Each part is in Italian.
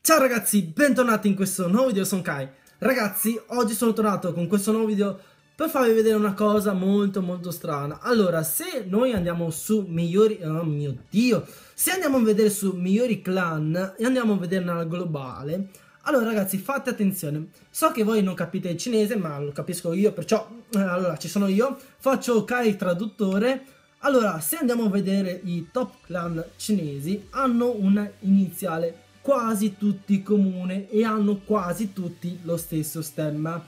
Ciao ragazzi, bentornati in questo nuovo video, sono Kai. Ragazzi, oggi sono tornato con questo nuovo video per farvi vedere una cosa molto strana. Allora, se noi andiamo su migliori... oh mio Dio! Se andiamo a vedere su migliori clan e andiamo a vedere nella globale, allora ragazzi, fate attenzione. So che voi non capite il cinese, ma lo capisco io, perciò... allora, ci sono io, faccio Kai traduttore. Allora, se andiamo a vedere i top clan cinesi, hanno una iniziale quasi tutti comune e hanno quasi tutti lo stesso stemma.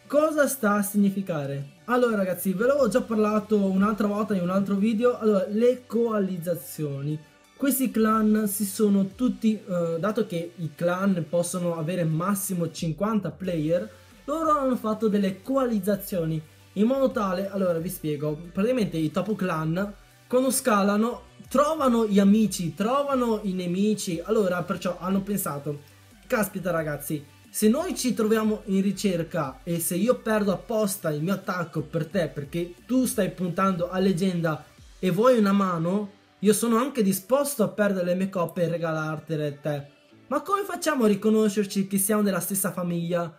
Cosa sta a significare? Allora ragazzi, ve l'avevo già parlato un'altra volta in un altro video. Allora, le coalizzazioni. Questi clan si sono tutti, dato che i clan possono avere massimo 50 player, loro hanno fatto delle coalizzazioni in modo tale, allora vi spiego, praticamente i top clan quando scalano trovano gli amici, trovano i nemici, allora perciò hanno pensato, caspita ragazzi, se noi ci troviamo in ricerca e se io perdo apposta il mio attacco per te perché tu stai puntando a leggenda e vuoi una mano, io sono anche disposto a perdere le mie coppe e regalartele te. Ma come facciamo a riconoscerci che siamo della stessa famiglia?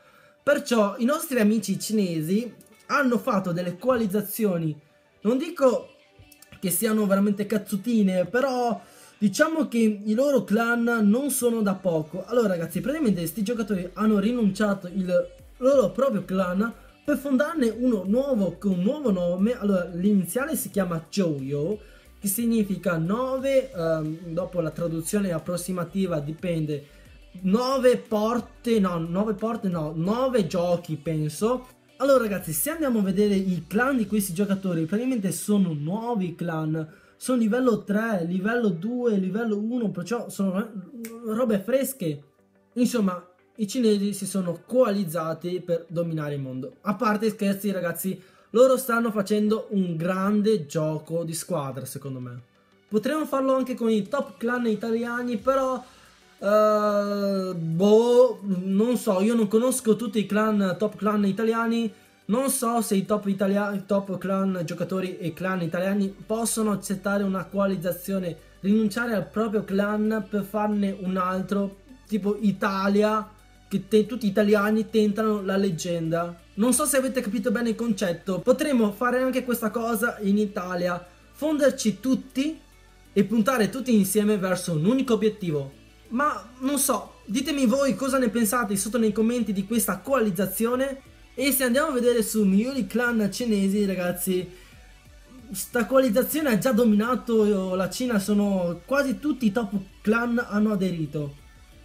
Perciò i nostri amici cinesi hanno fatto delle coalizzazioni, non dico che siano veramente cazzutine, però diciamo che i loro clan non sono da poco. Allora ragazzi, praticamente questi giocatori hanno rinunciato il loro proprio clan per fondarne uno nuovo con un nuovo nome. Allora l'iniziale si chiama Joyo, che significa 9, dopo la traduzione approssimativa dipende, 9 porte, no, 9 giochi penso. Allora ragazzi, se andiamo a vedere i clan di questi giocatori, praticamente sono nuovi clan, sono livello 3, livello 2, livello 1, perciò sono robe fresche. Insomma, i cinesi si sono coalizzati per dominare il mondo. A parte scherzi ragazzi, loro stanno facendo un grande gioco di squadra secondo me. Potremmo farlo anche con i top clan italiani, però... boh, non so, io non conosco tutti i clan, top clan italiani, non so se i top clan giocatori e clan italiani possono accettare una coalizzazione, rinunciare al proprio clan per farne un altro, tipo Italia, che tutti gli italiani tentano la leggenda. Non so se avete capito bene il concetto, potremmo fare anche questa cosa in Italia, fonderci tutti e puntare tutti insieme verso un unico obiettivo. Ma non so, ditemi voi cosa ne pensate sotto nei commenti di questa coalizzazione. E se andiamo a vedere su migliori clan cinesi ragazzi, sta coalizzazione ha già dominato la Cina, sono quasi tutti i top clan hanno aderito.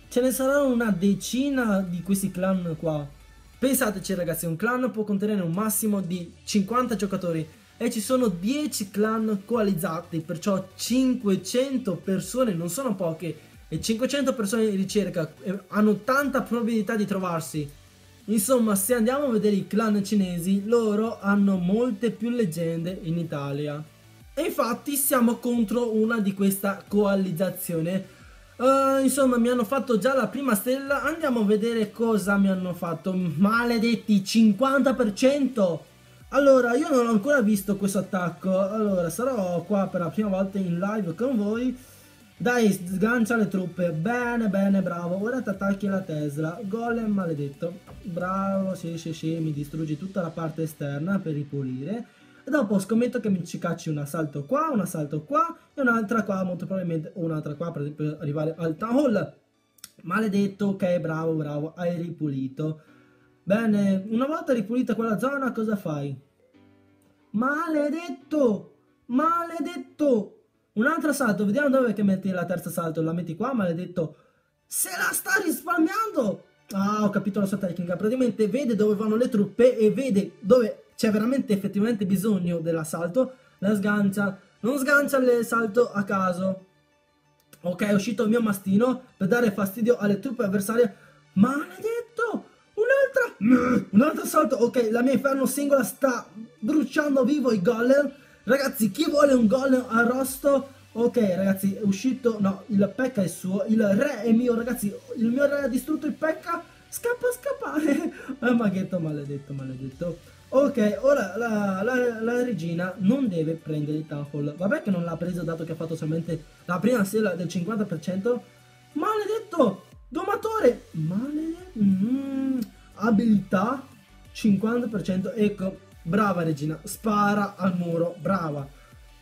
Ce ne saranno una decina di questi clan qua. Pensateci ragazzi, un clan può contenere un massimo di 50 giocatori e ci sono 10 clan coalizzati, perciò 500 persone non sono poche. E 500 persone in ricerca hanno tanta probabilità di trovarsi. Insomma, se andiamo a vedere i clan cinesi, loro hanno molte più leggende in Italia. E infatti siamo contro una di questa coalizzazione. Insomma, mi hanno fatto già la prima stella. Andiamo a vedere cosa mi hanno fatto. Maledetti, 50%! Allora, io non ho ancora visto questo attacco. Allora, sarò qua per la prima volta in live con voi. Dai, sgancia le truppe. Bene, bene, bravo. Ora ti attacchi la Tesla. Golem maledetto. Bravo, sì, mi distruggi tutta la parte esterna per ripulire. E dopo scommetto che mi ci cacci un assalto qua e un'altra qua, molto probabilmente un'altra qua per arrivare al town hall. Maledetto, ok, bravo, hai ripulito. Bene, una volta ripulita quella zona, cosa fai? Maledetto! Un altro salto, vediamo dove che metti la terza salto, la metti qua, maledetto. Se la sta risparmiando! Ah, ho capito la sua tecnica, praticamente vede dove vanno le truppe e vede dove c'è veramente effettivamente bisogno dell'assalto, la sgancia, non sgancia il salto a caso. Ok, è uscito il mio mastino per dare fastidio alle truppe avversarie. Maledetto! Un altro salto, ok, la mia inferno singola sta bruciando vivo i golem. Ragazzi, chi vuole un golem arrosto? Ok ragazzi, è uscito, no, il P.E.K.K.A è suo, il re è mio ragazzi, il mio re ha distrutto il P.E.K.K.A, scappa, scappa. Maghetto maledetto, maledetto. Ok, ora la regina non deve prendere il Tafol. Vabbè che non l'ha preso dato che ha fatto solamente la prima stella del 50%. Maledetto! Domatore! Maledetto! Abilità 50%. Ecco, brava regina, spara al muro, brava.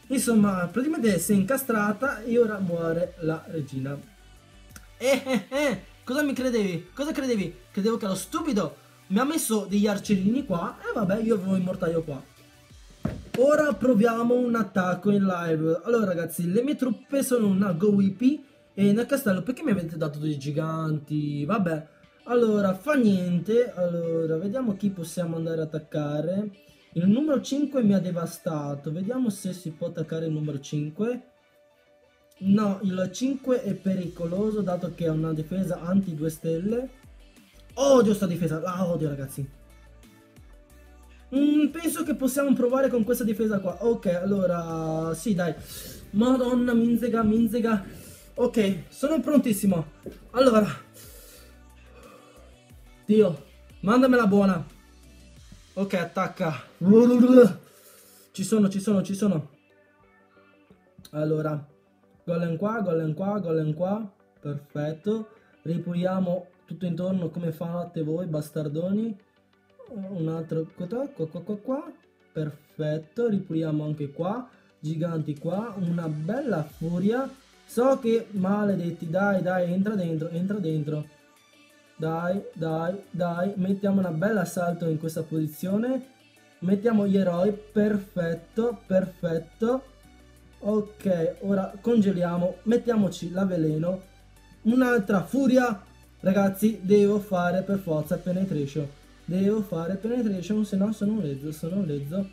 Insomma, praticamente si è incastrata e ora muore la regina. Cosa mi credevi? Cosa credevi? Credevo che ero stupido. Mi ha messo degli arcerini qua e vabbè, io avevo il mortaio qua. Ora proviamo un attacco in live. Allora ragazzi, le mie truppe sono una Go Whippy e nel castello perché mi avete dato dei giganti? Vabbè, allora fa niente. Allora, vediamo chi possiamo andare ad attaccare. Il numero 5 mi ha devastato. Vediamo se si può attaccare il numero 5. No, il 5 è pericoloso dato che ha una difesa anti 2 stelle. Odio sta difesa, la odio ragazzi. Penso che possiamo provare con questa difesa qua. Ok, allora, sì dai. Madonna, minzega, minzega. Ok, sono prontissimo. Allora. Dio, mandamela buona. Ok, attacca. Ci sono, ci sono, ci sono. Allora, golem qua, golem qua, golem qua. Perfetto. Ripuliamo tutto intorno come fate voi, bastardoni. Un altro qua. Perfetto. Ripuliamo anche qua. Giganti qua. Una bella furia. So che maledetti. Dai, dai, entra dentro, entra dentro. Dai, dai, dai, mettiamo una bella assalto in questa posizione. Mettiamo gli eroi, perfetto, perfetto. Ok, ora congeliamo, mettiamoci la veleno. Un'altra furia. Ragazzi, devo fare per forza penetration. Devo fare penetration, se no sono un lezzo, sono un lezzo.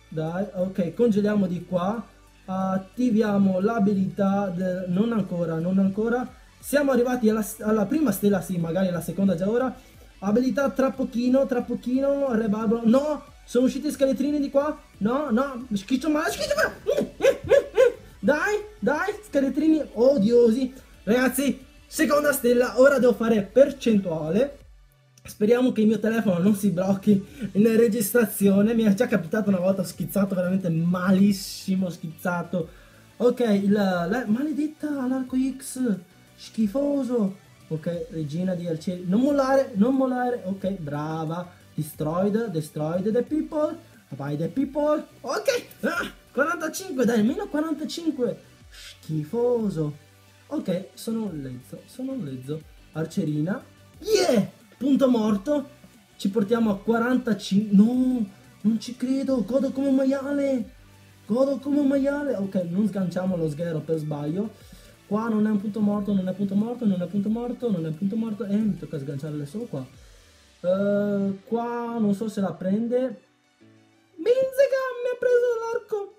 Dai, ok, congeliamo di qua. Attiviamo l'abilità del... Non ancora, non ancora. Siamo arrivati alla prima stella, sì, magari la seconda già ora. Abilità tra pochino, Re Babbo. No, sono usciti scheletrini di qua. No, no, schizzo male, schizzo male. Dai, dai, scheletrini odiosi. Ragazzi, seconda stella, ora devo fare percentuale. Speriamo che il mio telefono non si blocchi in registrazione. Mi è già capitato una volta, ho schizzato veramente malissimo, schizzato. Ok, maledetta l'arco X. Schifoso. Ok, regina di arcieri. Non mollare, non mollare. Ok, brava. Destroyed the people. Vai the people. Ok, 45, dai, almeno 45. Schifoso. Ok, sono un lezzo, sono un lezzo. Arcerina. Yeah, punto morto. Ci portiamo a 45. No, non ci credo. Godo come un maiale. Godo come un maiale. Ok, non sganciamo lo sghero per sbaglio. Qua non è un punto morto, non è punto morto, non è punto morto, non è punto morto. Mi tocca sganciarle solo qua. Qua non so se la prende. Minzega, mi ha preso l'arco.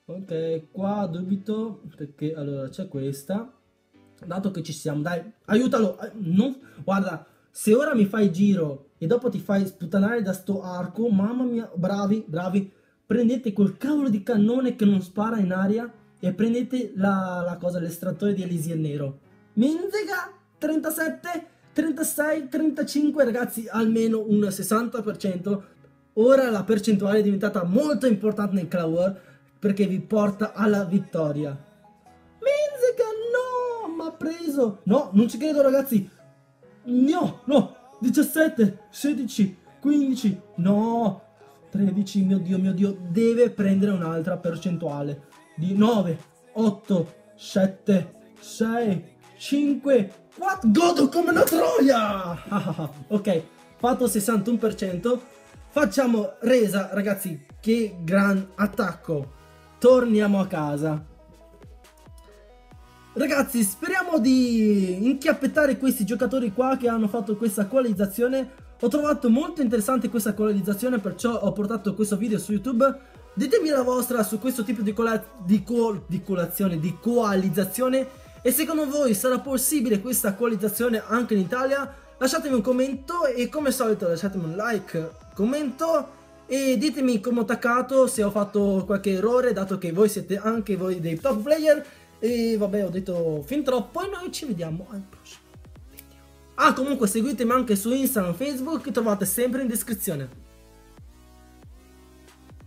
Ok, qua dubito perché allora c'è questa. Dato che ci siamo, dai, aiutalo. No, guarda, se ora mi fai giro e dopo ti fai sputtanare da sto arco, mamma mia, bravi, bravi. Prendete quel cavolo di cannone che non spara in aria. E prendete la cosa, l'estrattore di Elysian nero. Minzega, 37, 36, 35, ragazzi, almeno un 60%. Ora la percentuale è diventata molto importante nel Clan War perché vi porta alla vittoria. Minzega, no, mi ha preso. No, non ci credo, ragazzi. No, no, 17, 16, 15, no, 13, mio Dio, deve prendere un'altra percentuale. Di 9, 8, 7, 6, 5, 4. Godo come una troia! Ok, fatto 61%. Facciamo resa, ragazzi. Che gran attacco. Torniamo a casa. Ragazzi, speriamo di inchiappettare questi giocatori qua che hanno fatto questa coalizzazione. Ho trovato molto interessante questa coalizzazione, perciò ho portato questo video su YouTube. Ditemi la vostra su questo tipo di coalizzazione e secondo voi sarà possibile questa coalizzazione anche in Italia? Lasciatemi un commento e come al solito lasciatemi un like, commento e ditemi come ho attaccato, se ho fatto qualche errore dato che voi siete anche voi dei top player e vabbè ho detto fin troppo e noi ci vediamo al prossimo video. Ah, comunque seguitemi anche su Instagram e Facebook, che trovate sempre in descrizione.